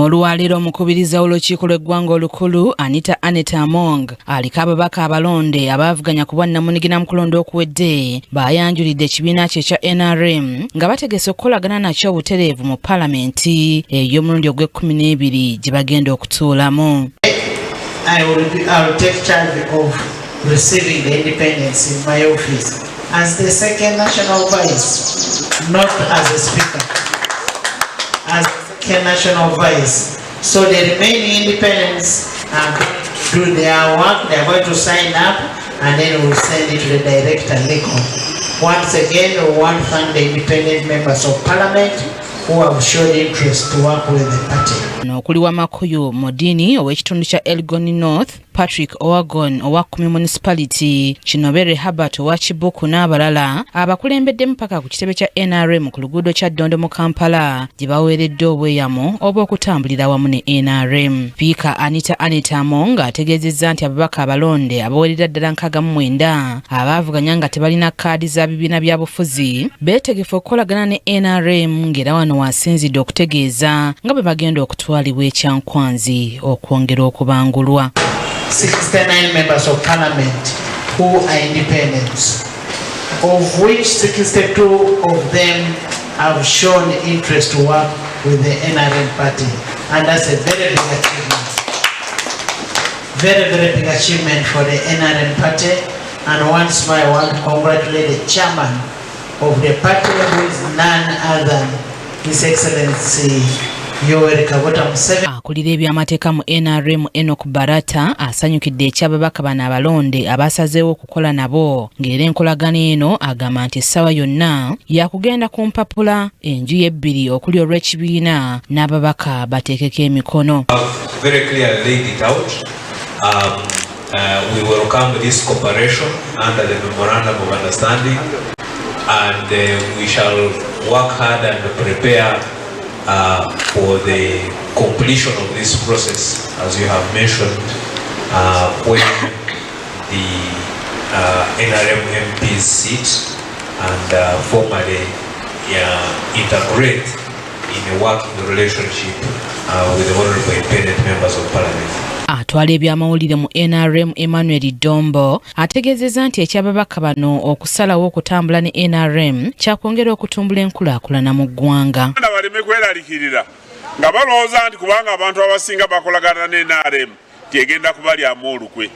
Olwaleero omukubiriza w'olukiiko lw'eggwanga olukulu Anita Among aliko ababaka abalonde abaavuganya ku bwannamunigina mu kulonda okuwedde bayanjulidde ekibiina kye ekya NRM nga bategese okukolagana nakyo obutereevu mu paalamenti ey'omulundi ogw'e12 gye bagenda okutuulamu. I will take charge of receiving the independence in my office as the second national vice, not as a speaker, as national vice. So the remaining independents are going to do their work. They are going to sign up and then we will send it to the director legal. Once again, we want to thank the independent members of parliament who have shown interest to work with the party. N'okuli wa Makuyu Modini ow'ekitundu kya Elgon North, Patrick Owagon owa Kumi Municipality, Kinobere Herbert owa Kibuku n'abalala abakulembeddemu paka ku kitebe kya NRM ku luguudo kya Ddondo mu Kampala gye baweeredde obweyamo obw'okutambulira wamu ne NRM. Speaker Anita Among ategeezezza nti ababaka abalonde abawerera ddala 69 abaavuganya nga tebalina kkaadi za bibiina bya bufuzi beetegefu okukolagana ne NRM ng'era wano wasinzidde okutegeeza nga bwe bagenda okutwalibwa ekyankwanzi okwongera okubangulwa. 69 members of parliament who are independents, of which 62 of them have shown interest to work with the NRM party, and that's a very big achievement. Very big achievement for the NRM party, and once more I want to congratulate the chairman of the party, who is none other than His Excellency Yoweri Kaguta Museveni. Akulira ebyamateeka mu NRM Enoch Barata asanyukidde ekyababaka bano abalonde abasazeewo okukola nabo ng'era enkolagana eno agamba nti essaawa yonna yakugenda ku mpapula enju y'ebbiri okuli olw'ekibiina n'ababaka bateekeko emikono. Very clearly laid it out. We welcome this cooperation under the memorandum of understanding, and we shall work hard and prepare for the completion of this process, as you have mentioned, when the NRM MPs sit and formally integrate in a working relationship with the honorable independent members of parliament. Atwala ebyamawulire mu NRM Emmanuel Dombo ategeezezza nti ekyababaka bano okusalawo okutambula ne NRM kyakwongera okutumbula enkulaakulana mu ggwanga. Baleme kweralikirira nga balowooza nti kubanga abantu abasinga bakolagana ne NRM tegenda kubalyamu olukwe.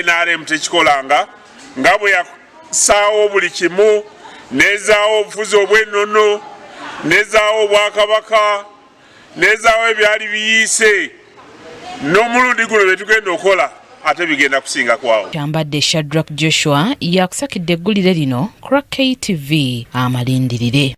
NRM tekikolanga nga bwe yasaawo buli kimu, nezaawo obufuzi obw'ennono, nezaawo obwakabaka, nezaawo ebyali biyiise. N'omulundi guno bye tugenda okola ate bigenda kusinga kwawo. Kyambadde Shadrack Joshua yakusakidde eggulire lino Crack KTV amalindirire.